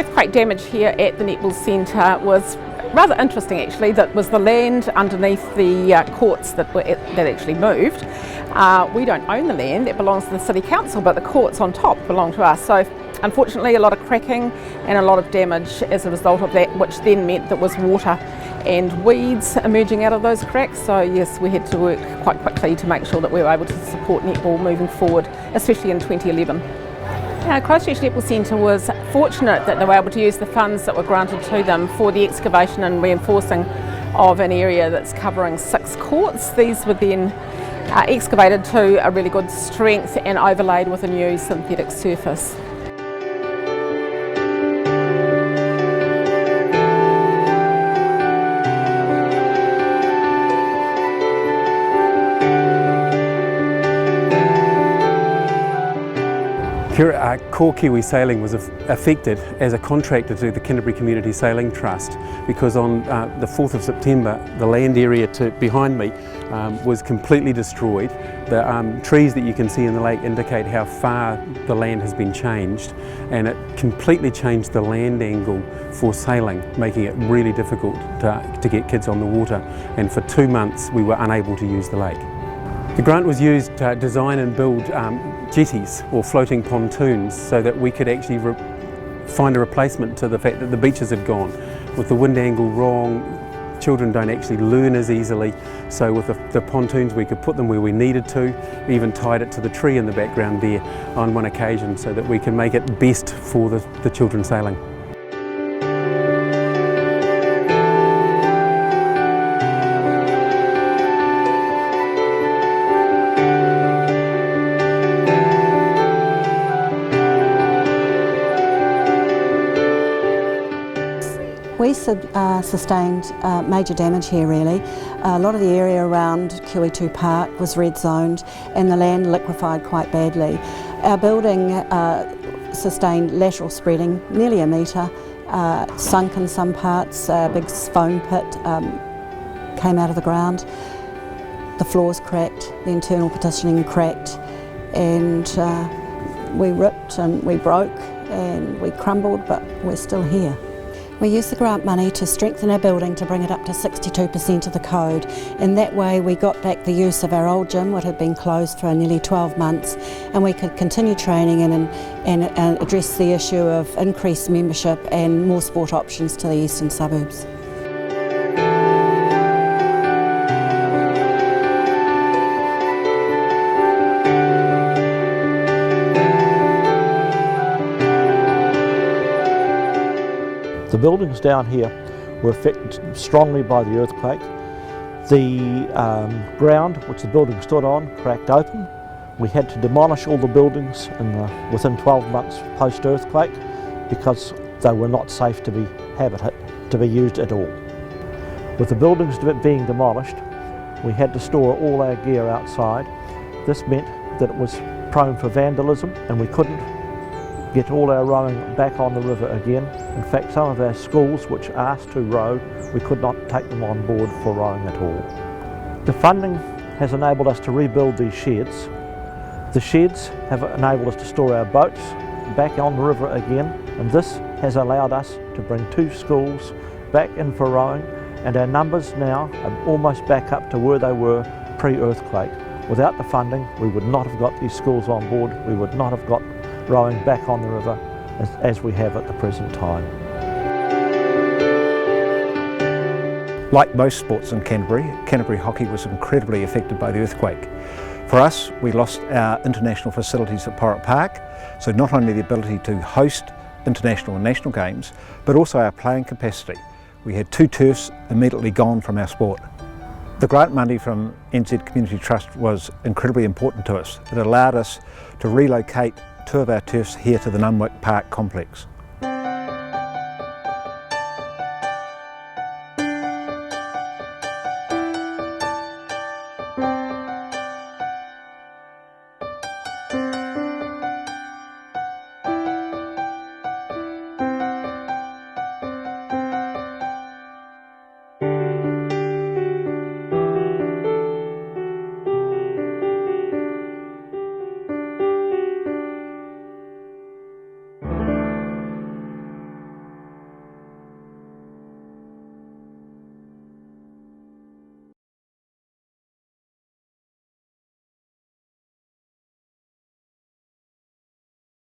earthquake damage here at the Netball Centre was rather interesting actually. That was the land underneath the courts that actually moved. We don't own the land, it belongs to the City Council, but the courts on top belong to us. So unfortunately a lot of cracking and a lot of damage as a result of that, which then meant there was water and weeds emerging out of those cracks. So yes, we had to work quite quickly to make sure that we were able to support netball moving forward, especially in 2011. Christchurch Netball Centre was fortunate that they were able to use the funds that were granted to them for the excavation and reinforcing of an area that's covering 6 courts. These were then excavated to a really good strength and overlaid with a new synthetic surface. Core Kiwi Sailing was affected as a contractor to the Canterbury Community Sailing Trust because on the 4th of September the land area behind me was completely destroyed. The trees that you can see in the lake indicate how far the land has been changed, and it completely changed the land angle for sailing, making it really difficult to get kids on the water, and for 2 months we were unable to use the lake. The grant was used to design and build jetties or floating pontoons so that we could actually find a replacement to the fact that the beaches had gone. With the wind angle wrong, children don't actually learn as easily, so with the pontoons we could put them where we needed to. We even tied it to the tree in the background there on one occasion so that we can make it best for the children sailing. We sustained major damage here really. A lot of the area around QE2 Park was red zoned and the land liquefied quite badly. Our building sustained lateral spreading, nearly a metre, sunk in some parts, a big foam pit came out of the ground. The floors cracked, the internal partitioning cracked, and we ripped and we broke and we crumbled, but we're still here. We used the grant money to strengthen our building to bring it up to 62% of the code. In that way we got back the use of our old gym, which had been closed for nearly 12 months, and we could continue training and address the issue of increased membership and more sport options to the eastern suburbs. The buildings down here were affected strongly by the earthquake. The ground which the building stood on cracked open. We had to demolish all the buildings within 12 months post-earthquake because they were not safe to be used at all. With the buildings being demolished, we had to store all our gear outside. This meant that it was prone for vandalism and we couldn't get all our rowing back on the river again. In fact, some of our schools which asked to row, we could not take them on board for rowing at all. The funding has enabled us to rebuild these sheds. The sheds have enabled us to store our boats back on the river again, and this has allowed us to bring 2 schools back in for rowing, and our numbers now are almost back up to where they were pre-earthquake. Without the funding, we would not have got these schools on board, we would not have got rowing back on the river as we have at the present time. Like most sports in Canterbury hockey was incredibly affected by the earthquake. For us, we lost our international facilities at Porritt Park, so not only the ability to host international and national games, but also our playing capacity. We had 2 turfs immediately gone from our sport. The grant money from NZ Community Trust was incredibly important to us. It allowed us to relocate 2 of our turfs here to the Nunwick Park complex.